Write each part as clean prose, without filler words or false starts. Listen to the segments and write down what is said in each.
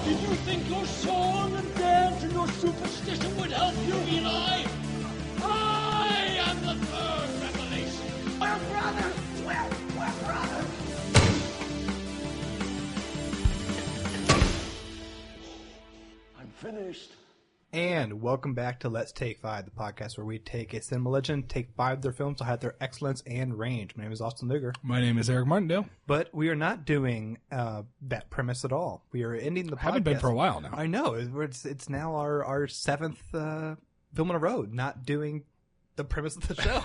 Did you think your song and dance and your superstition would help you, Eli? I am the third revelation. We're brothers! We're brothers! I'm finished. And welcome back to Let's Take 5, the podcast where we take a cinema legend, take 5 of their films to hide their excellence and range. My name is Austin Luger. My name is Eric Martindale. But we are not doing that premise at all. We are ending the podcast. Haven't been for a while now. I know. It's now our 7th film in a row, not doing the premise of the show.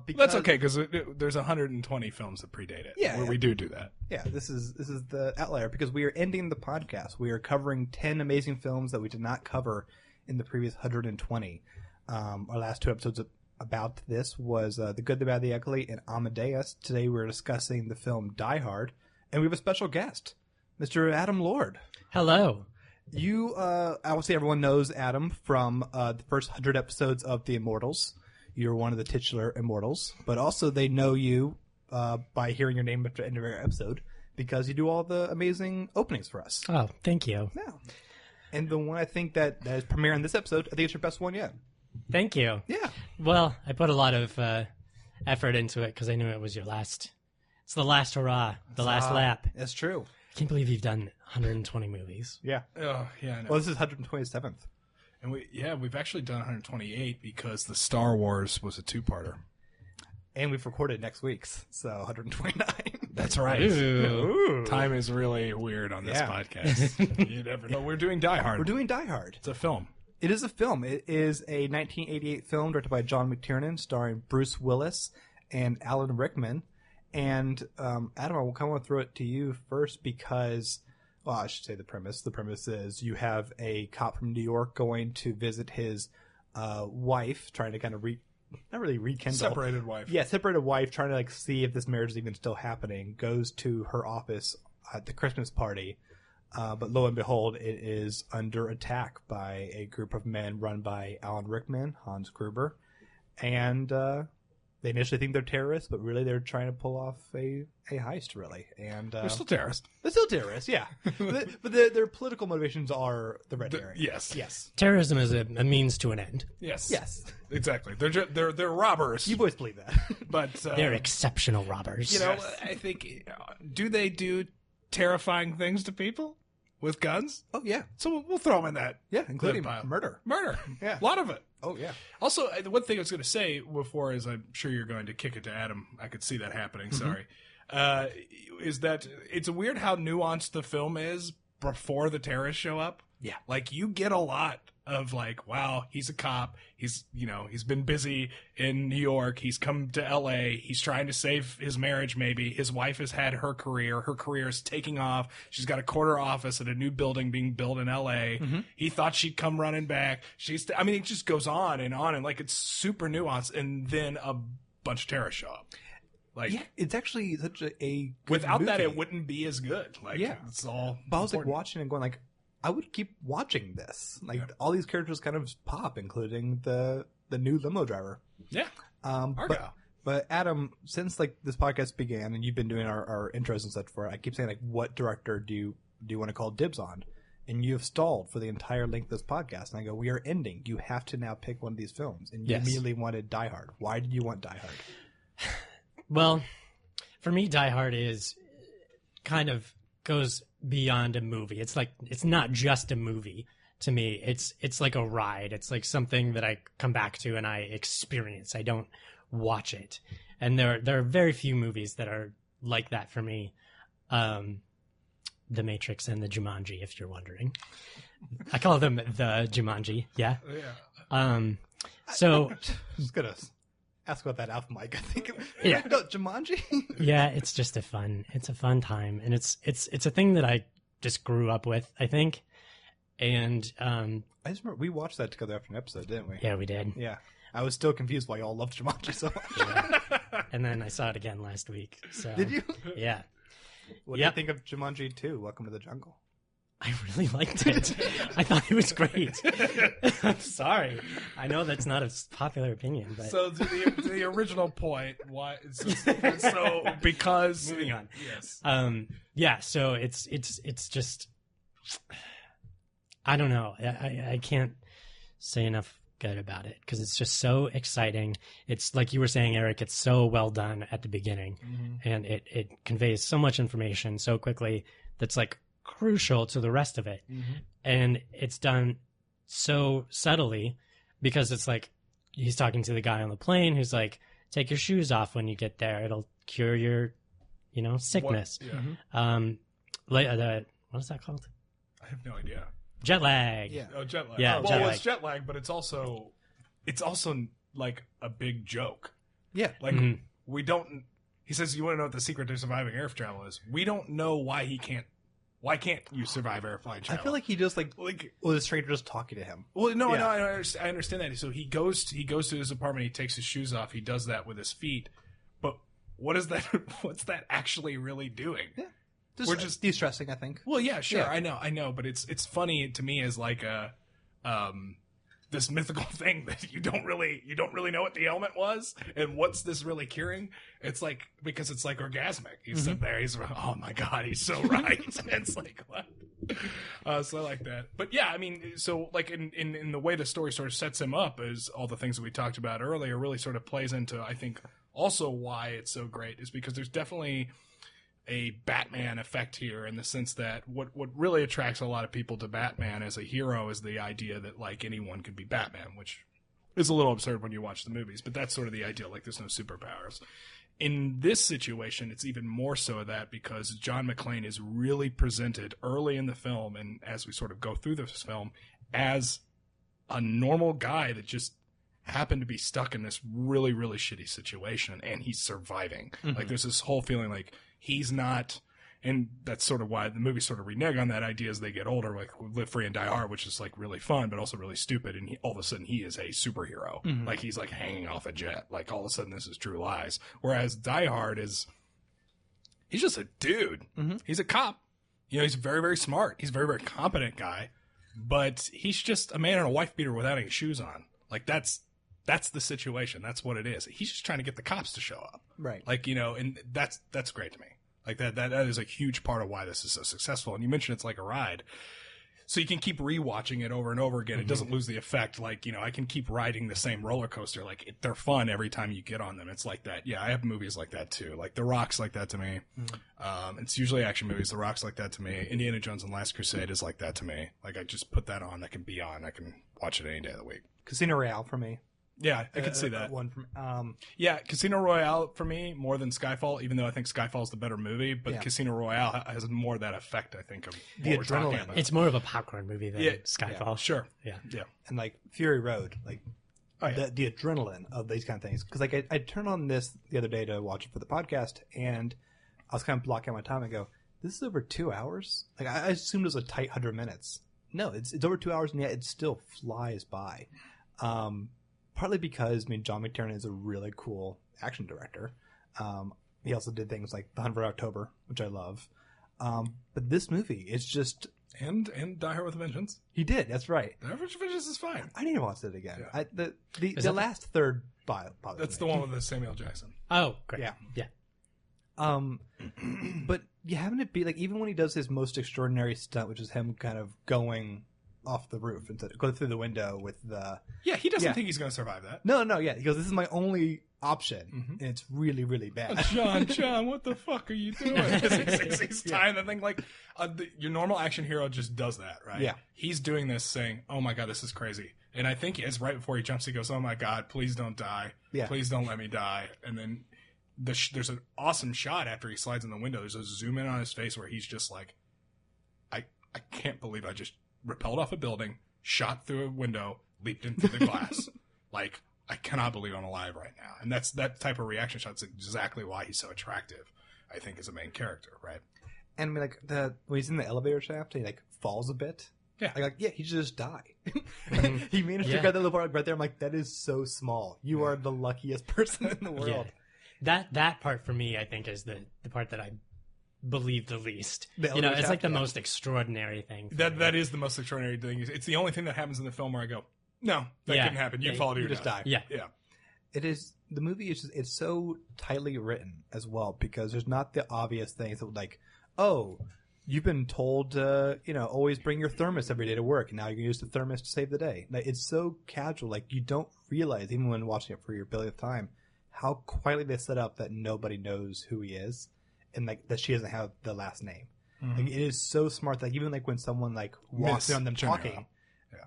Because that's okay, because there's 120 films that predate it. Yeah, where we do that. Yeah, this is the outlier because we are ending the podcast. We are covering 10 amazing films that we did not cover in the previous 120. Our last 2 episodes about this was The Good, the Bad, the Ugly, and Amadeus. Today we're discussing the film Die Hard, and we have a special guest, Mr. Adam Lord. Hello. You, I would say everyone knows Adam from the first 100 episodes of The Immortals. You're one of the titular Immortals, but also they know you by hearing your name at the end of every episode because you do all the amazing openings for us. Oh, thank you. Yeah. And the one I think that is premiering this episode, I think it's your best one yet. Thank you. Yeah. Well, I put a lot of effort into it because I knew it was your last. It's the last hurrah, the last lap. That's true. I can't believe you've done 120 movies. Yeah. Oh, yeah, I know. Well, this is 127th. And we've actually done 128 because the Star Wars was a 2-parter. And we've recorded next week's, so 129. That's right. Ooh. Time is really weird on this podcast. You never know. We're doing Die Hard. We're doing Die Hard. It's a film. It is a film. It is a 1988 film directed by John McTiernan, starring Bruce Willis and Alan Rickman. And Adam, I kind of want to throw it to you first because, well, I should say the premise. The premise is you have a cop from New York going to visit his wife, trying to kind of not really rekindle. Separated wife. Yeah, separated wife, trying to see if this marriage is even still happening. Goes to her office at the Christmas party, but lo and behold, it is under attack by a group of men run by Alan Rickman, Hans Gruber, and they initially think they're terrorists, but really they're trying to pull off a heist, really. And They're still terrorists. They're still terrorists, yeah. but their political motivations are the red herring. Yes. Terrorism is a means to an end. Yes. Exactly. They're robbers. You've always believed that. But They're exceptional robbers. I think do they do terrifying things to people with guns? Oh, yeah. So we'll throw them in that. Yeah, including pile. murder. Yeah. A lot of it. Oh, yeah. Also, the one thing I was going to say before is I'm sure you're going to kick it to Adam. I could see that happening. Sorry. Is that it's weird how nuanced the film is before the terrorists show up. Yeah. Like you get a lot of like, wow, he's a cop. He's been busy in New York. He's come to LA. He's trying to save his marriage. Maybe his wife has had her career. Her career is taking off. She's got a corner office at a new building being built in LA. Mm-hmm. He thought she'd come running back. It just goes on. And like, it's super nuanced. And then a bunch of terrorists show up. Like, yeah, it's actually such a good without movie. that, it wouldn't be as good. Like, yeah. It's all. But I was like watching and going like, I would keep watching this. Like all these characters kind of pop, including the new limo driver. Yeah. But Adam, since like this podcast began and you've been doing our intros and such for it, I keep saying like, what director do you want to call dibs on? And you have stalled for the entire length of this podcast. And I go, we are ending. You have to now pick one of these films. And you immediately wanted Die Hard. Why did you want Die Hard? Well, for me, Die Hard is kind of goes beyond a movie. It's like it's not just a movie to me. It's like a ride. It's like something that I come back to and I experience. I don't watch it. And there are very few movies that are like that for me. The Matrix and the Jumanji, if you're wondering. I call them the Jumanji. Yeah. So just gonna ask about that off mic. I think. Yeah. No, Jumanji. Yeah, it's just a fun time, and it's a thing that I just grew up with, I think. And I just remember we watched that together after an episode, didn't we? Yeah, we did. Yeah. I was still confused why y'all loved Jumanji so much. Yeah. And then I saw it again last week. So did you? Yeah. What do you think of Jumanji 2, Welcome to the Jungle? I really liked it. I thought it was great. I'm sorry. I know that's not a popular opinion, but so to the original point, why? So because moving on. Yes. Yeah. So it's just I don't know. I can't say enough good about it because it's just so exciting. It's like you were saying, Eric, it's so well done at the beginning, and it conveys so much information so quickly that's like crucial to the rest of it. And it's done so subtly because it's like he's talking to the guy on the plane who's like, take your shoes off when you get there. It'll cure your, sickness. What is that called? I have no idea. Jet lag. Yeah. Oh, jet lag. Yeah, well, it's jet lag, but it's also like a big joke. Yeah. Like we don't. He says, "You want to know what the secret to surviving air travel is?" We don't know why he can't. Why can't you survive air flight travel? I feel like he just was a stranger just talking to him. Well, no, I understand that. So he goes to his apartment. He takes his shoes off. He does that with his feet. But what is that? What's that actually really doing? Yeah. We're just de-stressing, I think. Well, yeah, sure, Yeah. I know, but it's funny to me as like a this mythical thing that you don't really know what the ailment was and what's this really curing. It's like because it's like orgasmic. He's sitting there, he's oh my god, he's so right. It's like what? So I like that. But yeah, I mean, so like in the way the story sort of sets him up is all the things that we talked about earlier really sort of plays into I think also why it's so great is because there's definitely a Batman effect here in the sense that what really attracts a lot of people to Batman as a hero is the idea that like anyone could be Batman, which is a little absurd when you watch the movies, but that's sort of the idea, like there's no superpowers. In this situation, it's even more so that because John McClane is really presented early in the film and as we sort of go through this film as a normal guy that just happened to be stuck in this really, really shitty situation and he's surviving. Like there's this whole feeling like he's not, and that's sort of why the movies sort of renege on that idea as they get older, like Live Free and Die Hard, which is like really fun, but also really stupid. And all of a sudden he is a superhero. Like he's like hanging off a jet. Like all of a sudden this is True Lies. Whereas Die Hard he's just a dude. He's a cop. He's very, very smart. He's a very, very competent guy, but he's just a man in a wife beater without any shoes on. Like that's the situation. That's what it is. He's just trying to get the cops to show up. Right. Like, and that's great to me. Like that is a huge part of why this is so successful. And you mentioned it's like a ride. So you can keep rewatching it over and over again. It doesn't lose the effect. Like, I can keep riding the same roller coaster. Like they're fun every time you get on them. It's like that. Yeah. I have movies like that too. Like The Rock's like that to me. It's usually action movies. The Rock's like that to me. Indiana Jones and Last Crusade is like that to me. Like I just put that on. That can be on. I can watch it any day of the week. Casino Royale for me. Yeah, I can see that. One from yeah, Casino Royale for me more than Skyfall, even though I think Skyfall's the better movie. But Casino Royale has more of that effect, I think, of the what we're talking adrenaline. about. It's more of a popcorn movie than Skyfall. Yeah, sure. Yeah. And like Fury Road, like the adrenaline of these kind of things. Because like I turned on this the other day to watch it for the podcast, and I was kind of blocking out my time and go, "This is over 2 hours." Like I assumed it was a tight 100 minutes. No, it's over 2 hours, and yet it still flies by. Partly because, John McTiernan is a really cool action director. He also did things like The Hunt for October, which I love. But this movie, it's just... And Die Hard with a Vengeance. He did, that's right. Die Hard with a Vengeance is fine. I need to watch it again. Yeah. The last third bothers That's me. the one with the Samuel Jackson. Oh, great. Yeah. But you having it be, like, even when he does his most extraordinary stunt, which is him kind of going off the roof and go through the window with the... Yeah, he doesn't think he's going to survive that. No, yeah. He goes, this is my only option, and it's really, really bad. John, what the fuck are you doing? He's tying the thing like your normal action hero just does that, right? Yeah. He's doing this saying, oh my God, this is crazy. And I think it's right before he jumps, he goes, oh my God, please don't die. Yeah. Please don't let me die. And then there's an awesome shot after he slides in the window. There's a zoom in on his face where he's just like, I can't believe I just repelled off a building, shot through a window, leaped into the glass. Like, I cannot believe I'm alive right now. And that type of reaction shot's exactly why he's so attractive, I think, as a main character, right? And when he's in the elevator shaft, he falls a bit. Yeah. He should just die. He managed to grab that little part right there. I'm like, that is so small. You are the luckiest person in the world. Yeah. That part for me, I think, is the part that I believe the least. It's like the most extraordinary thing. That is the most extraordinary thing. It's the only thing that happens in the film where I go, no, that couldn't happen. You fall to your just death. die. Yeah. It is, the movie is it's so tightly written as well, because there's not the obvious things that you've been told, always bring your thermos every day to work, and now you're going to use the thermos to save the day. Like, it's so casual. Like, you don't realize, even when watching it for your billionth time, how quietly they set up that nobody knows who he is, and like that she doesn't have the last name. Mm-hmm. Like, it is so smart that even like when someone like walks in on them talking,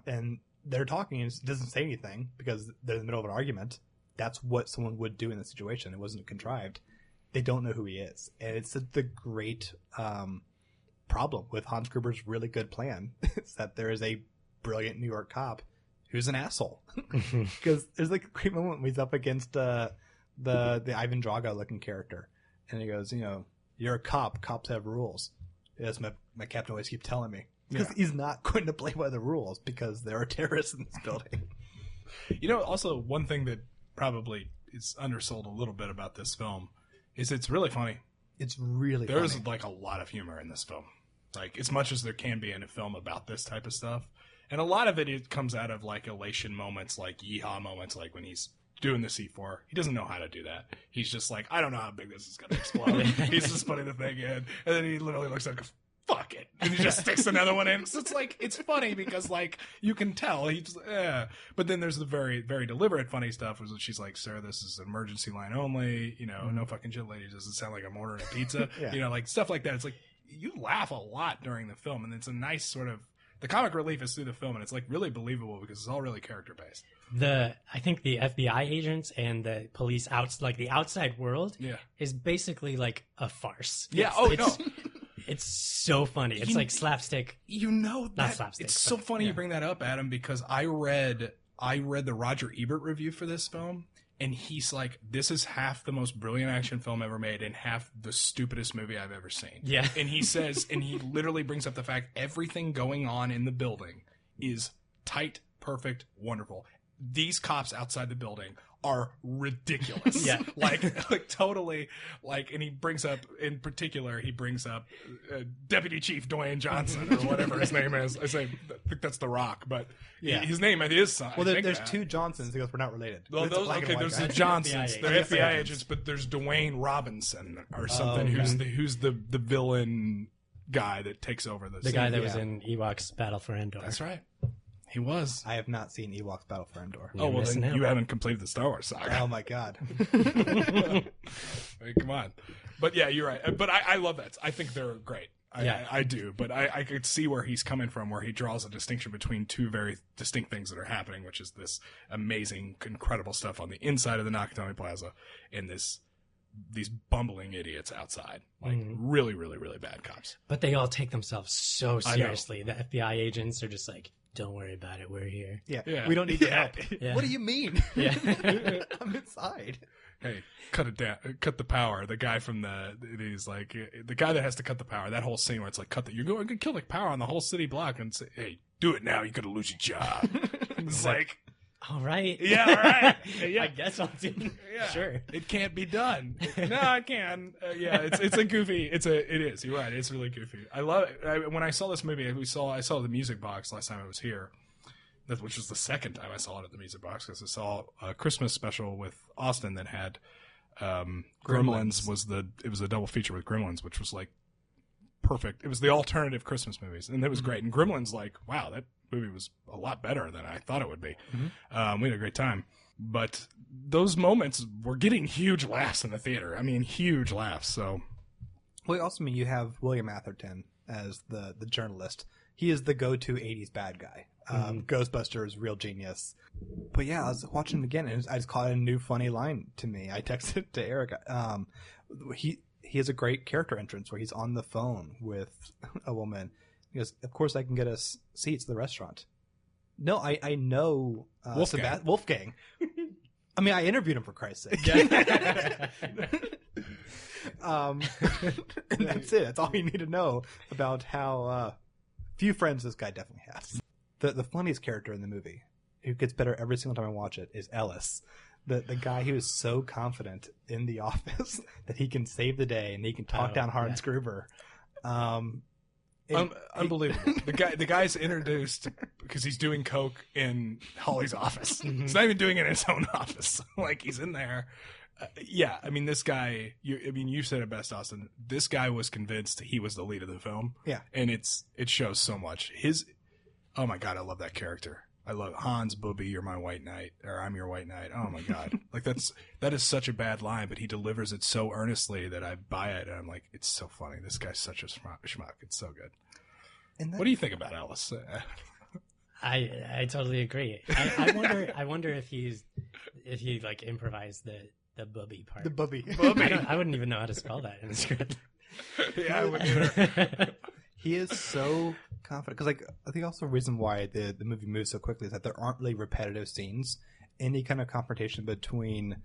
and they're talking and it doesn't say anything because they're in the middle of an argument, that's what someone would do in this situation. It wasn't contrived. They don't know who he is, and it's the great problem with Hans Gruber's really good plan is that there is a brilliant New York cop who's an asshole. Because there's like a great moment when he's up against the Ivan Drago looking character, and he goes, you're a cop. Cops have rules. Yes, my captain always keeps telling me. Because he's not going to play by the rules because there are terrorists in this building. Also one thing that probably is undersold a little bit about this film is it's really funny. It's really There's funny. like a lot of humor in this film. Like as much as there can be in a film about this type of stuff. And a lot of it comes out of like elation moments, like yeehaw moments, like when he's doing the C4. He doesn't know how to do that. He's just like, I don't know how big this is going to explode. He's just putting the thing in. And then he literally looks like, fuck it. And he just sticks another one in. So it's like, it's funny because like, you can tell. He just, But then there's the very, very deliberate funny stuff. Was she's like, sir, this is an emergency line only. No fucking shit, lady. Does it sound like I'm ordering a pizza? Like stuff like that. It's like, you laugh a lot during the film. And it's a nice sort of, the comic relief is through the film, and it's like really believable because it's all really character based. I think the FBI agents and the police the outside world is basically like a farce. Yeah. It's so funny. It's like slapstick. Not slapstick. It's so funny you bring that up, Adam, because I read the Roger Ebert review for this film, and he's like, this is half the most brilliant action film ever made and half the stupidest movie I've ever seen. Yeah. And he says, and he literally brings up the fact everything going on in the building is tight, perfect, wonderful. These cops outside the building are ridiculous. Yeah. like totally, like, and he brings up, in particular, Deputy Chief Dwayne Johnson or whatever his name is. I think that's The Rock, but his name is. Well, there's two Johnsons because we're not related. Well, there's the Johnsons. They're FBI agents, but there's Dwayne Robinson or something who's the villain guy that takes over the guy that was in Ewok's Battle for Endor. That's right. He was. I have not seen Ewok's Battle for Endor. Then you haven't completed the Star Wars saga. Oh my god. I mean, come on. But yeah, you're right. But I love that. I think they're great. I do. But I could see where he's coming from, where he draws a distinction between two very distinct things that are happening, which is this amazing, incredible stuff on the inside of the Nakatomi Plaza and these bumbling idiots outside. Like really, really, really bad cops. But they all take themselves so seriously. The FBI agents are just like, don't worry about it. We're here. Yeah. We don't need your help. Yeah. What do you mean? Yeah. I'm inside. Hey, cut it down. Cut the power. The guy he's like, the guy that has to cut the power. That whole scene where it's like, you're going to kill the power on the whole city block and say, hey, do it now. You're going to lose your job. It's like, all right. Yeah, all right. Yeah. I guess I'll do it. Yeah. Sure. It can't be done. No, I can. It's a goofy. It is. You're right. It's really goofy. I love it. When I saw this movie, I saw the Music Box last time I was here, which was the second time I saw it at the Music Box because I saw a Christmas special with Austin that had Gremlins. It was a double feature with Gremlins, which was like perfect. It was the alternative Christmas movies, and it was great. And Gremlins, like, wow, that movie was a lot better than I thought it would be. We had a great time. But those moments were getting huge laughs in the theater. I mean, huge laughs. So, well, also, you have William Atherton as the journalist. He is the go-to 80s bad guy. Ghostbusters, real genius. But yeah, I was watching it again, and I just caught a new funny line to me. I texted to Erica. He has a great character entrance where he's on the phone with a woman. He goes, of course I can get us seats at the restaurant. No, I know Wolfgang. I mean, I interviewed him for Christ's sake. Yeah. And that's it. That's all you need to know about how few friends this guy definitely has. The funniest character in the movie, who gets better every single time I watch it, is Ellis. The guy who is so confident in the office that he can save the day and he can talk down Hans Gruber. Unbelievable. The guy's introduced because he's doing coke in Holly's office. He's not even doing it in his own office. Like, he's in there. Yeah, I mean, this guy. You said it best, Austin. This guy was convinced he was the lead of the film. Yeah, and it shows so much. Oh my god, I love that character. I love Hans Booby, you're my white knight, or I'm your white knight. Oh my god, like that is such a bad line, but he delivers it so earnestly that I buy it, and I'm like, it's so funny. This guy's such a schmuck. It's so good. What do you think about Ellis? I totally agree. I wonder if he like improvised the bubby part. The bubby. I wouldn't even know how to spell that in the script. Yeah, I wouldn't either. He is so confident because, like, I think also the reason why the movie moves so quickly is that there aren't really repetitive scenes. Any kind of confrontation between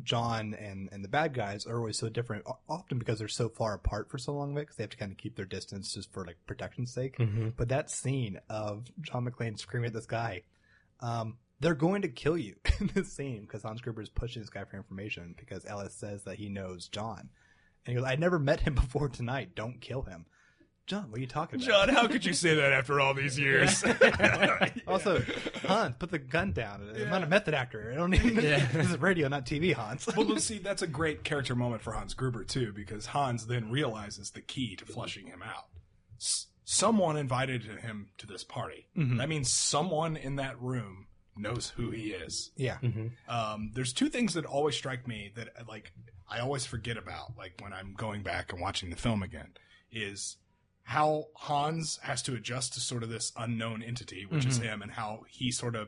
John and the bad guys are always so different, often because they're so far apart for so long, because they have to kind of keep their distance just for like protection's sake. Mm-hmm. But that scene of John McClane screaming at this guy, they're going to kill you in this scene because Hans Gruber is pushing this guy for information because Ellis says that he knows John. And he goes, I never met him before tonight. Don't kill him. John, what are you talking about? John, how could you say that after all these years? Also, Hans, put the gun down. I'm not a method actor. I don't even. This is radio, not TV, Hans. Well, see, that's a great character moment for Hans Gruber too, because Hans then realizes the key to flushing him out. Someone invited him to this party. Mm-hmm. That means someone in that room knows who he is. Yeah. Mm-hmm. There's two things that always strike me that like I always forget about, like when I'm going back and watching the film again, is how Hans has to adjust to sort of this unknown entity, which is him, and how he sort of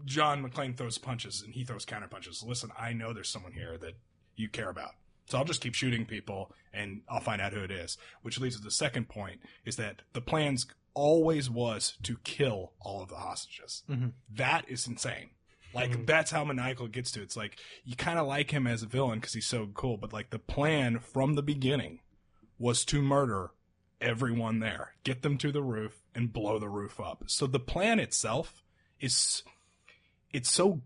John McClane throws punches and he throws counter punches. Listen, I know there's someone here that you care about, so I'll just keep shooting people and I'll find out who it is. Which leads to the second point, is that the plans always was to kill all of the hostages. That is insane. Like, that's how maniacal it gets to. It's like, you kind of like him as a villain because he's so cool, but like the plan from the beginning was to murder everyone there, get them to the roof, and blow the roof up. So the plan itself it's so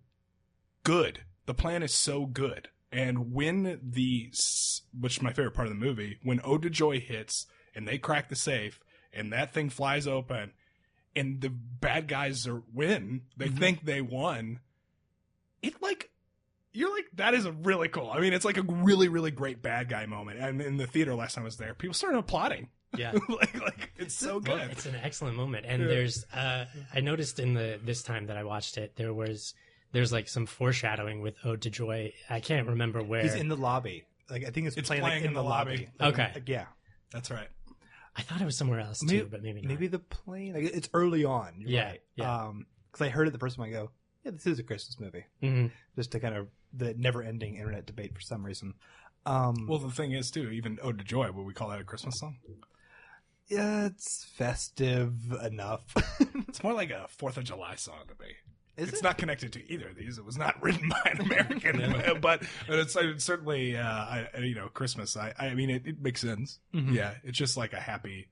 good. The plan is so good. And when which is my favorite part of the movie, when Ode to Joy hits and they crack the safe and that thing flies open and the bad guys win, they think they won. You're like, that is a really cool. I mean, it's like a really, really great bad guy moment. And in the theater last time I was there, people started applauding. Yeah. like it's so good. Well, it's an excellent moment. And there's, I noticed this time that I watched it, there's like some foreshadowing with Ode to Joy. I can't remember where. He's in the lobby. Like, I think it's playing like, in the lobby. Okay. Like, yeah. That's right. I thought it was somewhere else too, but maybe not. Maybe the plane. Like, it's early on. You're right. Yeah. Because I heard it the first time I go, yeah, this is a Christmas movie. Mm-hmm. Just to kind of the never-ending internet debate for some reason. Well, the thing is, too, even Ode to Joy, would we call that a Christmas song? Yeah, it's festive enough. It's more like a 4th of July song to me. It's not connected to either of these. It was not written by an American, but it's certainly, Christmas. I mean, it makes sense. Mm-hmm. Yeah, it's just like a happy.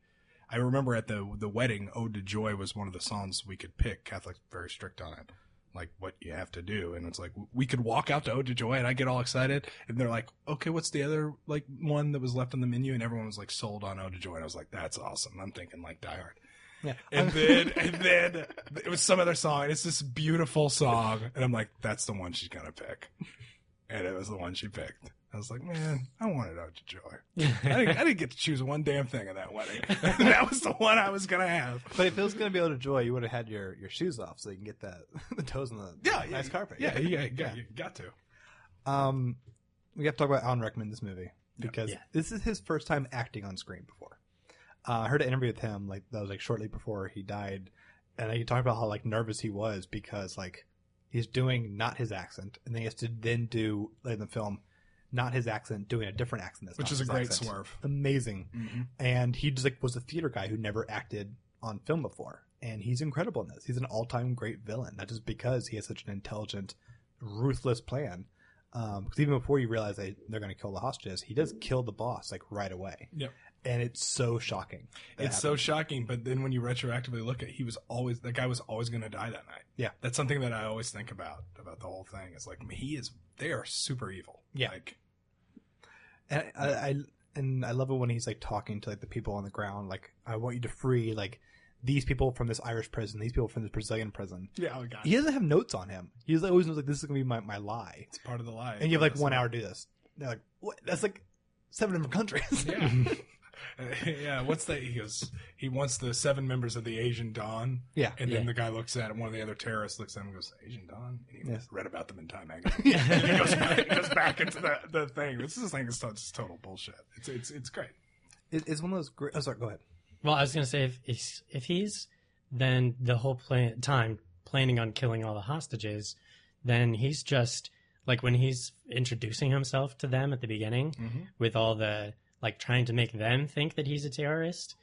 I remember at the wedding, Ode to Joy was one of the songs we could pick. Catholics very strict on it, like what you have to do. And it's like we could walk out to Ode to Joy, and I get all excited, and they're like, "Okay, what's the other like one that was left on the menu?" And everyone was like sold on Ode to Joy, and I was like, "That's awesome." I'm thinking like Die Hard. Yeah. And then it was some other song, and it's this beautiful song, and I'm like, that's the one she's gonna pick. And it was the one she picked. I was like, man, I wanted Ode to Joy. I didn't get to choose one damn thing at that wedding. That was the one I was gonna have. But if it was gonna be Ode to Joy, you would have had your shoes off so you can get the toes on the nice carpet. Yeah, you got to. We have to talk about Alan Rickman in this movie because this is his first time acting on screen before. I heard an interview with him that was like shortly before he died, and he talked about how like nervous he was because like he's doing not his accent, and then he has to then do like, in the film not his accent doing a different accent, which is a great swerve. Amazing. Mm-hmm. And he just like was a theater guy who never acted on film before, and he's incredible in this. He's an all-time great villain, not just because he has such an intelligent, ruthless plan. Because even before you realize they're going to kill the hostages, he does kill the boss like right away. Yep. And it's so shocking. It's so shocking, but then when you retroactively look at it, that guy was always going to die that night. Yeah. That's something that I always think about the whole thing. It's like, they are super evil. Yeah. Like, and I love it when he's like talking to like the people on the ground, like, I want you to free like these people from this Irish prison, these people from this Brazilian prison. Yeah, oh god. He doesn't have notes on him. He's always knows like this is gonna be my lie. It's part of the lie. And you have like 1 hour to do this. They're like, what? That's like 7 different countries. Yeah. Yeah, what's that? He wants the 7 members of the Asian Dawn. Yeah. And then the guy looks at him, one of the other terrorists looks at him and goes, Asian Dawn? And he read about them in Time magazine. And he goes back into the thing. This thing is just total bullshit. It's great. It's one of those great... Oh, sorry, go ahead. Well, I was going to say, if he's then the whole time planning on killing all the hostages, then he's just, like when he's introducing himself to them at the beginning with all the, like trying to make them think that he's a terrorist,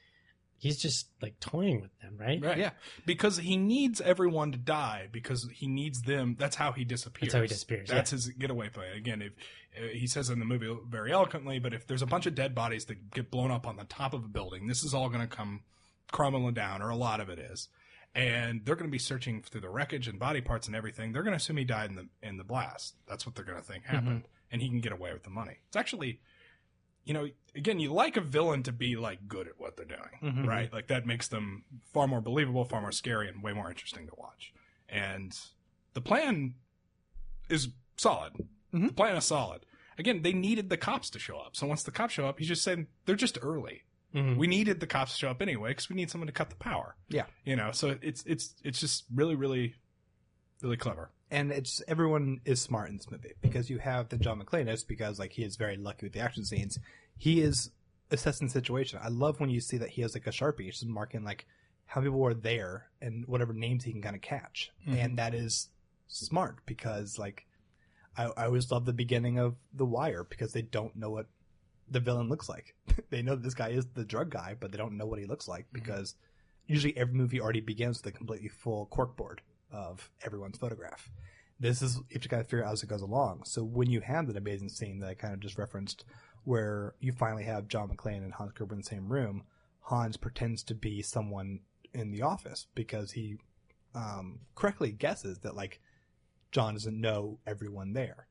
he's just like toying with them, right? Right. Yeah. Because he needs everyone to die because he needs them. That's how he disappears. That's how he disappears. That's his getaway plan. Again, if he says in the movie very eloquently, but if there's a bunch of dead bodies that get blown up on the top of a building, this is all going to come crumbling down, or a lot of it is. And they're going to be searching through the wreckage and body parts and everything. They're going to assume he died in the blast. That's what they're going to think happened. And he can get away with the money. It's actually, you know, again, you like a villain to be like good at what they're doing, right? Like that makes them far more believable, far more scary, and way more interesting to watch. And the plan is solid. The plan is solid. Again, they needed the cops to show up. So once the cops show up, he's just saying they're just early. We needed the cops to show up anyway because we need someone to cut the power. Yeah, you know. So it's just really, really, really clever. And it's everyone is smart in this movie because you have the John McClane is because like he is very lucky with the action scenes. He is assessing the situation. I love when you see that he has like a Sharpie, just marking like how people were there and whatever names he can kind of catch, and that is smart because like I always love the beginning of The Wire because they don't know what the villain looks like. They know that this guy is the drug guy, but they don't know what he looks like because usually every movie already begins with a completely full corkboard of everyone's photograph. This is, you have to kind of figure out as it goes along. So when you have that amazing scene that I kind of just referenced where you finally have John McClane and Hans Gruber in the same room, Hans pretends to be someone in the office because he correctly guesses that like John doesn't know everyone there.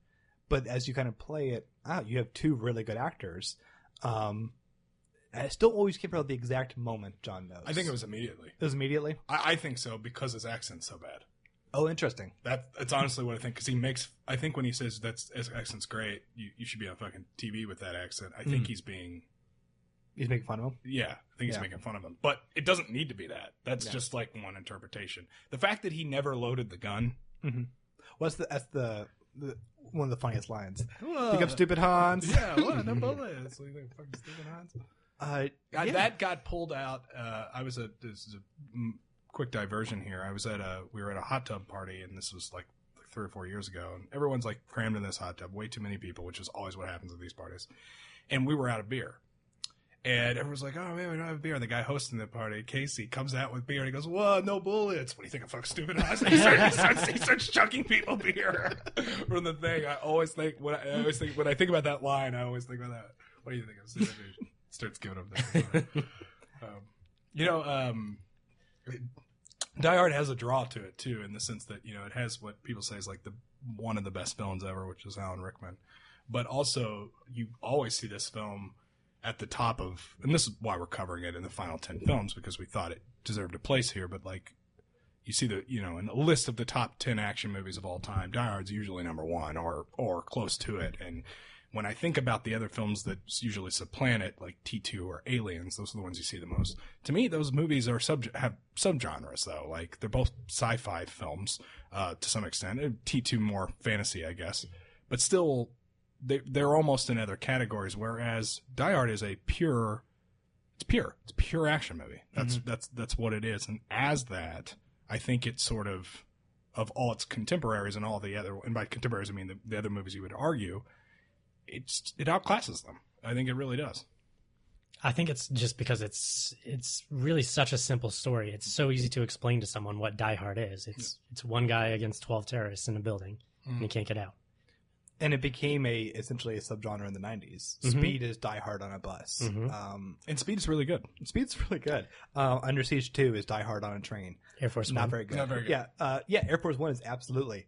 But as you kind of play it out, you have 2 really good actors. I still always can't figure out the exact moment John knows. I think it was immediately. It was immediately? I think so because his accent's so bad. Oh, interesting. That's honestly what I think because he makes. I think when he says his accent's great, you should be on fucking TV with that accent. I think he's being. He's making fun of him? Yeah, I think he's making fun of him. But it doesn't need to be that. That's just like one interpretation. The fact that he never loaded the gun. Well, that's the one of the funniest lines. Pick up stupid Hans. Yeah, what? No bullets. Like, fucking stupid Hans. That got pulled out. This is a quick diversion here. We were at a hot tub party, and this was like 3 or 4 years ago, and everyone's like crammed in this hot tub, way too many people, which is always what happens at these parties. And we were out of beer. And everyone's like, oh, man, we don't have beer. And the guy hosting the party, Casey, comes out with beer. And he goes, whoa, no bullets. What do you think of fucking stupid Hans? He starts chucking people beer from the thing. I always think, when I think about that line, I always think about that. What do you think of stupid dude? Starts giving up there. Die Hard has a draw to it, too, in the sense that, you know, it has what people say is like one of the best villains ever, which is Alan Rickman. But also, you always see this film at the top of, and this is why we're covering it in the final 10 films, because we thought it deserved a place here, but like, you see in a list of the top 10 action movies of all time, Die Hard's usually number 1 or close to it. And when I think about the other films that usually supplant it, like T2 or Aliens, those are the ones you see the most. To me, those movies are have subgenres, though. Like, they're both sci-fi films, to some extent. T2 more fantasy, I guess. But still, they're almost in other categories, whereas Die Hard is it's pure action movie. That's what it is. And as that, I think it's sort of all its contemporaries and all the other, and by contemporaries I mean the other movies you would argue, it outclasses them. I think it really does. I think it's just because it's really such a simple story. It's so easy to explain to someone what Die Hard is. It's one guy against 12 terrorists in a building, and he can't get out. And it became essentially a subgenre in the 90s. Speed is Die Hard on a bus. And Speed is really good. Speed's really good. Under Siege 2 is Die Hard on a train. Air Force Not One. very good. Not very good. Yeah, Air Force One is absolutely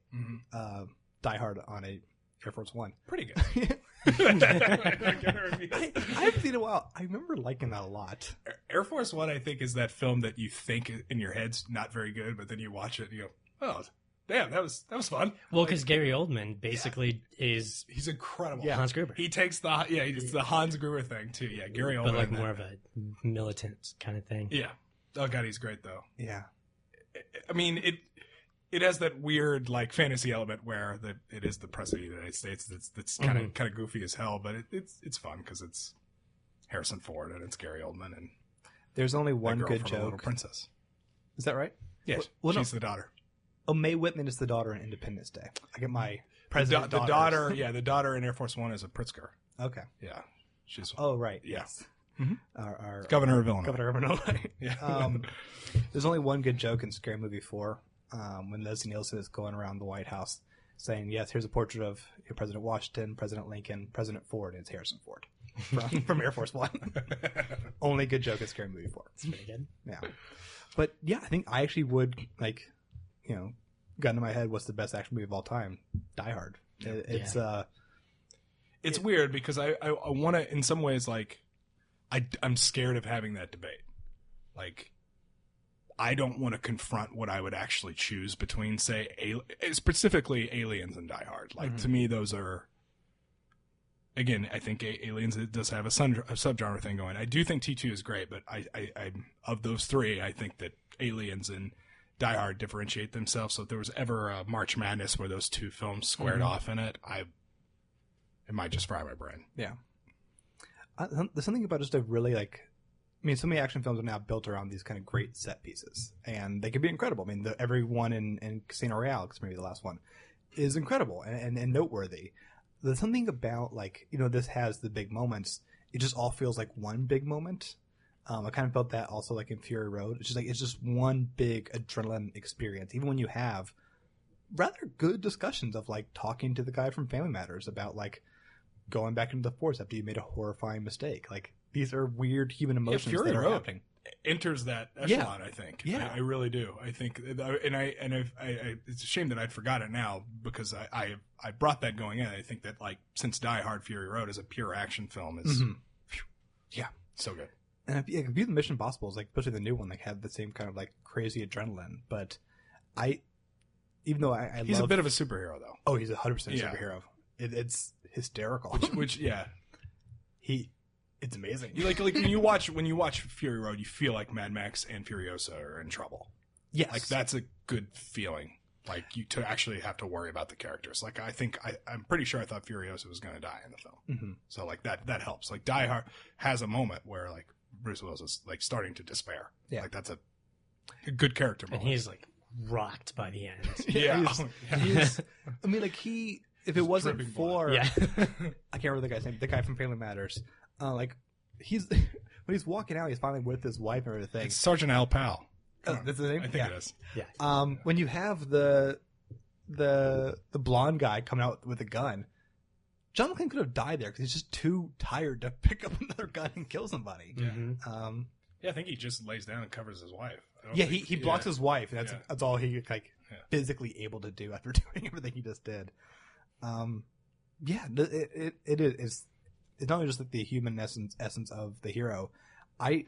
Die Hard on a Air Force One. Pretty good. I haven't seen it in a while. I remember liking that a lot. Air Force One, I think, is that film that you think in your head's not very good, but then you watch it and you go, oh, damn, that was fun. Well, because Gary Oldman basically is He's incredible. Hans Gruber. He takes it's the Hans Gruber thing too. Yeah, Gary Oldman. But like more of a militant kind of thing. Yeah. Oh god, he's great though. Yeah. I mean, it has that weird like fantasy element where it is the president of the United States. That's kind of goofy as hell, but it's fun because it's Harrison Ford and it's Gary Oldman and there's only one girl good from The Little joke. Princess. Is that right? Yeah, Well, she's the daughter. Oh, Mae Whitman is the daughter in Independence Day. I get my president. The daughter, the daughter in Air Force One is a Pritzker. Okay. Yeah, she's Oh, right. Yeah. Yes. Mhm. Our Governor of Illinois. Governor of Illinois. Yeah. There's only one good joke in Scary Movie 4 when Leslie Nielsen is going around the White House saying, yes, here's a portrait of President Washington, President Lincoln, President Ford, and it's Harrison Ford from Air Force One. Only good joke in Scary Movie 4. It's pretty good. Yeah. But yeah, I think I actually would, gun to my head, what's the best action movie of all time? Die Hard. It's It's weird because I want to, in some ways, like, I'm scared of having that debate. Like, I don't want to confront what I would actually choose between, say, specifically Aliens and Die Hard. Like, to me, those are, again, I think Aliens does have a subgenre thing going. I do think T2 is great, but I of those three, I think that Aliens and Die Hard differentiate themselves. So if there was ever a March Madness where those two films squared off in it, it might just fry my brain. Yeah. There's something about just a really so many action films are now built around these kind of great set pieces, and they can be incredible. I mean, every one in Casino Royale, because maybe the last one, is incredible and noteworthy. There's something about this has the big moments. It just all feels like one big moment. I kind of felt that also like in Fury Road. It's just one big adrenaline experience, even when you have rather good discussions of talking to the guy from Family Matters about going back into the Force after you made a horrifying mistake. These are weird human emotions Fury that are Road happening. Enters that echelon, I think. Yeah. I really do. I think, and it's a shame that I'd forgot it now because I brought that going in. I think that since Die Hard, Fury Road is a pure action film is, so good. And I view the Mission Impossible especially the new one, had the same kind of crazy adrenaline. But even though he's a bit of a superhero though. Oh, he's 100% superhero. It's hysterical. Which it's amazing. When you watch Fury Road, you feel like Mad Max and Furiosa are in trouble. Yes, that's a good feeling. You to actually have to worry about the characters. I'm pretty sure I thought Furiosa was going to die in the film. So that helps. Die Hard has a moment where Bruce Willis is starting to despair. Yeah, that's a good character moment. And he's rocked by the end. Yeah. He's, I mean, if it wasn't for yeah. I can't remember the guy's name, the guy from Family Matters. He's when he's walking out, he's finally with his wife and everything. It's Sergeant Al Powell. Oh, that's his name? I think it is. Yeah. When you have the blonde guy coming out with a gun, John McClane could have died there because he's just too tired to pick up another gun and kill somebody. Yeah. I think he just lays down and covers his wife. He blocks his wife, and that's all he physically able to do after doing everything he just did. It is. It's not only just the human essence of the hero. I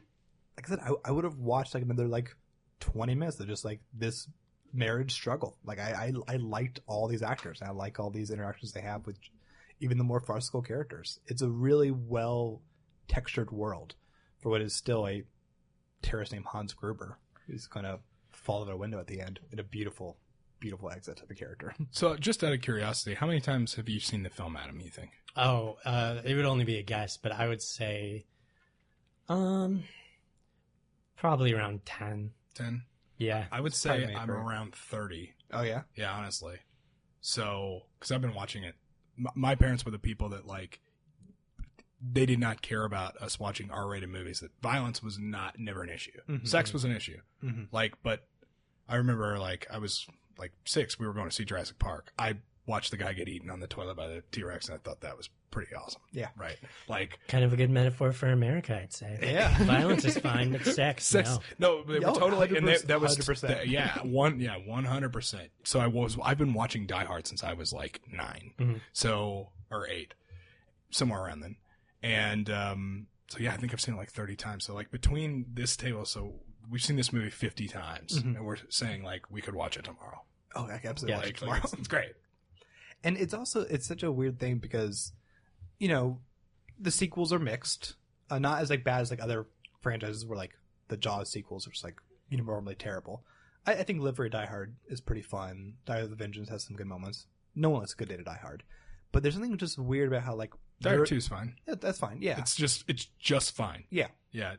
would have watched another 20 minutes of just this marriage struggle. I liked all these actors, and I like all these interactions they have with even the more farcical characters. It's a really well textured world for what is still a terrorist named Hans Gruber who's going to fall out of a window at the end in a beautiful exit of a character. So just out of curiosity, how many times have you seen the film, Adam, you think? Oh, it would only be a guess, but I would say probably around 10. 10? Yeah. I would say I'm around 30. Oh, yeah? Yeah, honestly. So, because I've been watching it. My parents were the people that, they did not care about us watching R-rated movies. That violence was never an issue. Mm-hmm. Sex was an issue. Mm-hmm. But I remember, I was, 6, we were going to see Jurassic Park. I watched the guy get eaten on the toilet by the T-Rex, and I thought that was pretty awesome. Yeah. Right. Kind of a good metaphor for America, I'd say. Yeah. Violence is fine, but sex, no, they were totally, and that was 100%. 100%. So I've been watching Die Hard since I was 9. Mm-hmm. So, or 8. somewhere around then. And so yeah, I think I've seen it like 30 times. So like between this table, so we've seen this movie 50 times, and we're saying like we could watch it tomorrow. Oh, I can absolutely watch it tomorrow. Like, it's great. And it's such a weird thing because, you know, the sequels are mixed, not as like bad as like other franchises where like the Jaws sequels are just like uniformly terrible. I think Live Free Die Hard is pretty fun. Die with a Vengeance has some good moments. No one likes a good day to Die Hard, but there's something just weird about how like Die Hard 2 is fine. Yeah, that's fine. Yeah, it's just fine. Yeah.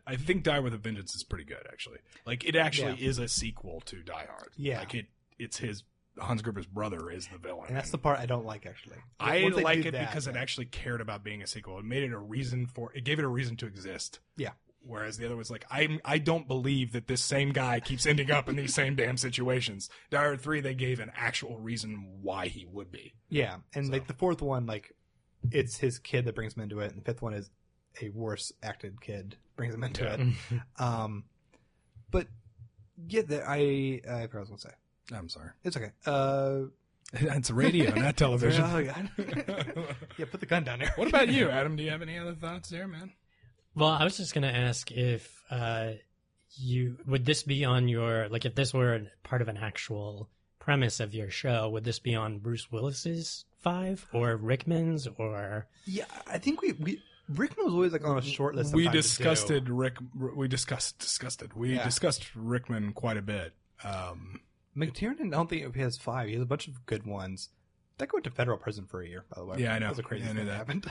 I think Die with a Vengeance is pretty good actually. Like it actually is a sequel to Die Hard. Yeah, like it's his Hans Gruber's brother is the villain, and that's the part I don't like actually. I like it because it actually cared about being a sequel. It made it a reason it gave it a reason to exist. Yeah. Whereas the other was like, I don't believe that this same guy keeps ending up in these same damn situations. Die Hard 3, they gave an actual reason why he would be. Yeah, and like the fourth one, like it's his kid that brings him into it, and the fifth one is a worse acted kid brings him into it. But yeah, I forgot what I was gonna say. I'm sorry. It's okay. It's radio, not television. Yeah, put the gun down there. What about you, Adam? Do you have any other thoughts there, man? Well, I was just going to ask if would this be on your, like if this were part of an actual premise of your show, would this be on Bruce Willis's 5 or Rickman's or? Yeah, I think Rickman was always like on a short list. We discussed Rickman quite a bit. McTiernan, I don't think he has 5. He has a bunch of good ones. That went to federal prison for a year, by the way. Yeah, I know. That was a crazy thing that happened.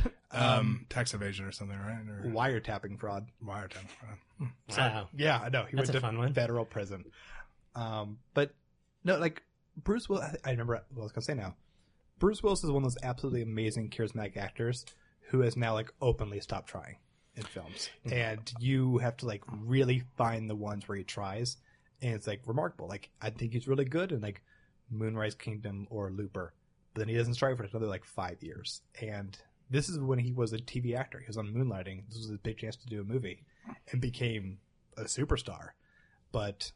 Tax evasion or something, right? Or wiretapping fraud. Wiretapping fraud. Wow. Yeah, I know. He went to federal prison. But no, like Bruce Willis. I remember what I was gonna say now. Bruce Willis is one of those absolutely amazing, charismatic actors who has now like openly stopped trying in films, and you have to like really find the ones where he tries, and it's like remarkable. Like I think he's really good in like Moonrise Kingdom or Looper. But then he doesn't strike for another like 5 years. And this is when he was a TV actor. He was on Moonlighting. This was his big chance to do a movie and became a superstar. But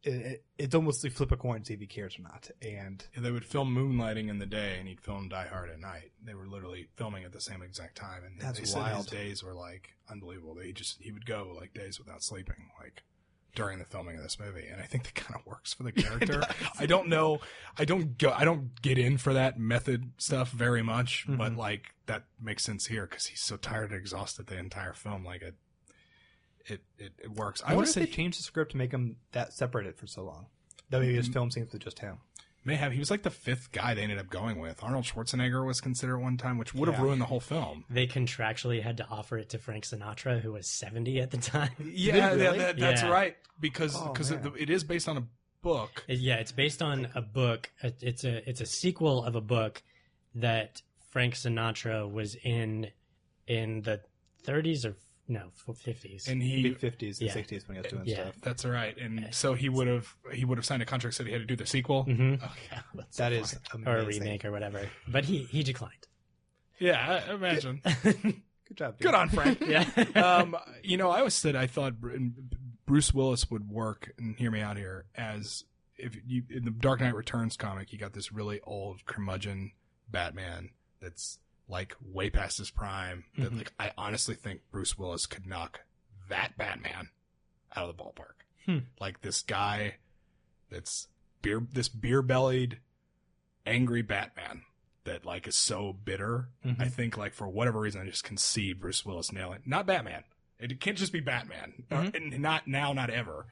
it's almost like flip a coin to see if he cares or not. And they would film Moonlighting in the day and he'd film Die Hard at night. They were literally filming at the same exact time. And that's wild. His days were like unbelievable. He would go like days without sleeping, like during the filming of this movie, and I think that kind of works for the character. I don't know. I don't get in for that method stuff very much, but like that makes sense here because he's so tired and exhausted the entire film. Like it works. I wonder if they changed the script to make him that separated for so long. That maybe his film scenes with just him. May have. He was like the 5th guy they ended up going with. Arnold Schwarzenegger was considered one time, which would have ruined the whole film. They contractually had to offer it to Frank Sinatra, who was 70 at the time. Yeah, really? That's right. Because it is based on a book. Yeah, it's based on a book. It's a sequel of a book that Frank Sinatra was in the 30s or 50s. And he 50s and 60s when he was doing stuff. That's right. And so he would have signed a contract said he had to do the sequel. Mm-hmm. Okay, that is amazing. Or a remake or whatever. But he declined. Yeah, I imagine. Good job. Dude. Good on Frank. Yeah. I always said I thought Bruce Willis would work, and hear me out here, as if you in the Dark Knight Returns comic, you got this really old curmudgeon Batman that's like way past his prime. That like I honestly think Bruce Willis could knock that Batman out of the ballpark. Like this guy that's beer bellied, angry Batman that like is so bitter. I think like for whatever reason I just can see Bruce Willis nailing not Batman. It can't just be Batman. Not now, not ever.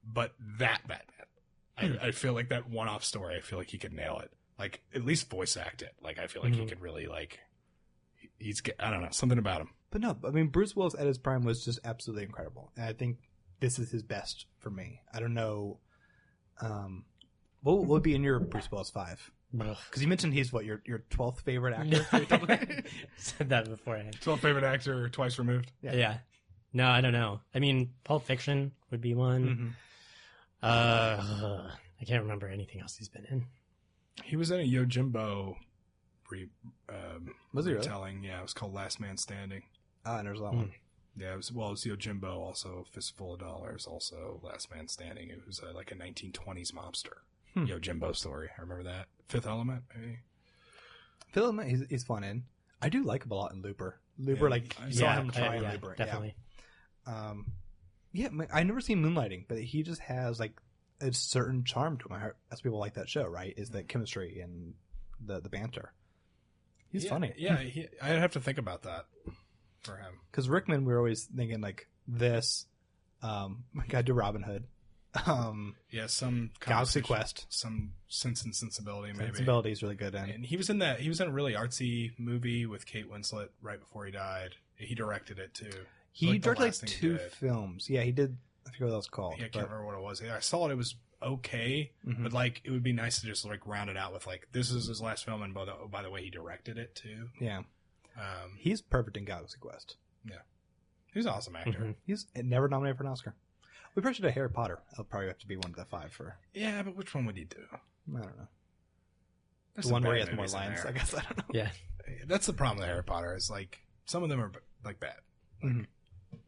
But that Batman. I feel like that one-off story, I feel like he could nail it. Like, at least voice act it. Like, I feel like he could really, like... I don't know, something about him. But no, I mean, Bruce Willis at his prime was just absolutely incredible. And I think this is his best for me. I don't know... what would be in your Bruce Willis 5? Because you mentioned he's what, your 12th favorite actor? Said that beforehand. 12th favorite actor, twice removed. Yeah. No, I don't know. I mean, Pulp Fiction would be one. I can't remember anything else he's been in. He was in a Yojimbo was he retelling. Really? Yeah, it was called Last Man Standing. And there's that one. Yeah, it was Yojimbo, also Fistful of Dollars, also Last Man Standing. It was like a 1920s mobster. Yojimbo story. I remember that. Fifth Element, maybe. Fifth Element, he's fun in. I do like him a lot in Looper. Luber. Yeah, like you saw him try yeah, Luber. definitely. Yeah, I've never seen Moonlighting, but he just has like a certain charm to him. As people like that show, right? Is that chemistry and the banter. He's funny. Yeah, I'd have to think about that for him. Because Rickman, we were always thinking like this. Gotta do Robin Hood. Yeah, some Galaxy conversation, Quest. some Sense and Sensibility, maybe. Sensibility is really good. And he was in that. He was in a really artsy movie with Kate Winslet right before he died. He directed it too. He directed like 2 films. Yeah, he did. I forget what that was called. Yeah, I can't remember what it was. Yeah, I saw it. It was okay, but like it would be nice to just like round it out with like this is his last film, and by the way, he directed it too. Yeah, he's perfect in Galaxy Quest. Yeah, he's an awesome actor. Mm-hmm. He's never nominated for an Oscar. We probably should have Harry Potter. It'll probably have to be one of the 5 for. Yeah, but which one would he do? I don't know. There's The one some where he bad has more movies in lines. there. I guess I don't know. Yeah. That's the problem with Harry Potter. Is like some of them are like bad. Mhm.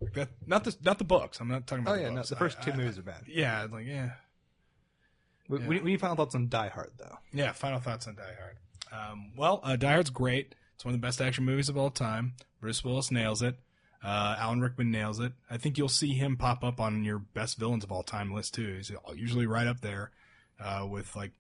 Like that, not the books. I'm not talking about. Oh yeah, the no. books. The first 2 movies are bad. Yeah, like yeah. We need final thoughts on Die Hard, though. Yeah, final thoughts on Die Hard. Die Hard's great. It's one of the best action movies of all time. Bruce Willis nails it. Alan Rickman nails it. I think you'll see him pop up on your best villains of all time list too. He's usually right up there with like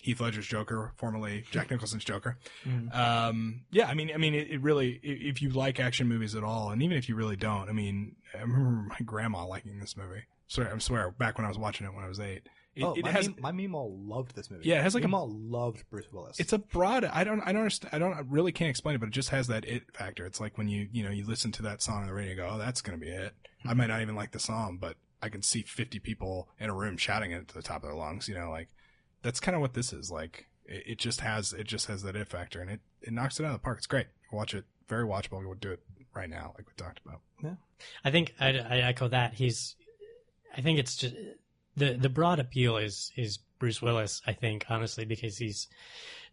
Heath Ledger's Joker, formerly Jack Nicholson's Joker. Yeah, I mean, it really, if you like action movies at all, and even if you really don't, I mean, I remember my grandma liking this movie. I swear, back when I was watching it when I was 8. My Meemaw loved this movie. Yeah, it has like Meemaw loved Bruce Willis. It's a broad. I don't understand. I really can't explain it, but it just has that it factor. It's like when you listen to that song on the radio and go, oh, that's going to be it. I might not even like the song, but I can see 50 people in a room shouting it to the top of their lungs. Like that's kind of what this is. Like it just has that it factor, and it knocks it out of the park. It's great. Watch it. Very watchable. We'll do it right now, like we talked about. Yeah. I think I echo that. I think it's just. The broad appeal is Bruce Willis, I think, honestly, because he's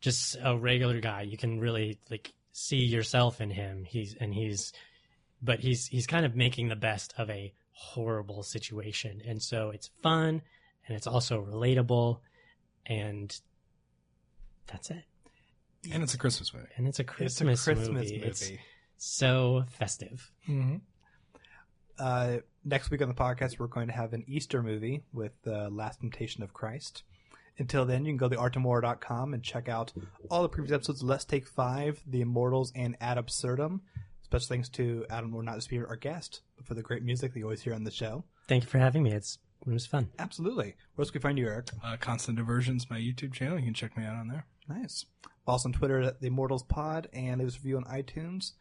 just a regular guy. You can really like see yourself in him. He's kind of making the best of a horrible situation. And so it's fun and it's also relatable, and that's it. And it's a Christmas movie. And it's a Christmas movie. It's so festive. Mm-hmm. Next week on the podcast, we're going to have an Easter movie with The Last Temptation of Christ. Until then, you can go to artemora.com and check out all the previous episodes of Let's Take 5, The Immortals, and Ad Absurdum. Special thanks to Adam Moore, not to be our guest, but for the great music that you always hear on the show. Thank you for having me. It was fun. Absolutely. Where else can we find you, Eric? Constant Diversions, my YouTube channel. You can check me out on there. Nice. Follow us on Twitter at The Immortals Pod, and leave us a review on iTunes.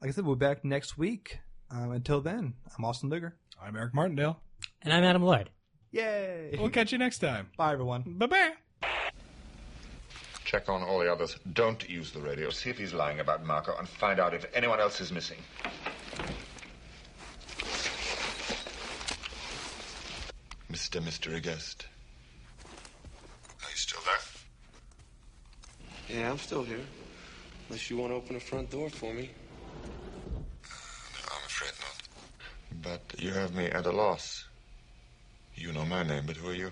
Like I said, we'll be back next week. Until then, I'm Austin Luger. I'm Eric Martindale. And I'm Adam Lloyd. Yay! We'll catch you next time. Bye, everyone. Bye-bye. Check on all the others. Don't use the radio. See if he's lying about Marco and find out if anyone else is missing. Mr. Mystery Guest. Are you still there? Yeah, I'm still here. Unless you want to open the front door for me. I'm afraid not. But you have me at a loss. You know my name, but who are you?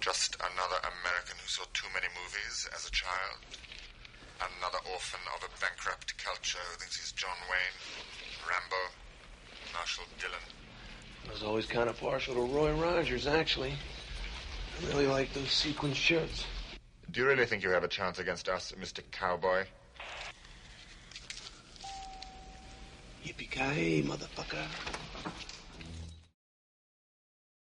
Just another American who saw too many movies as a child. Another orphan of a bankrupt culture who thinks he's John Wayne, Rambo, Marshall Dillon. I was always kind of partial to Roy Rogers, actually. I really like those sequin shirts. Do you really think you have a chance against us, Mr. Cowboy? Yippee-ki-yay, motherfucker.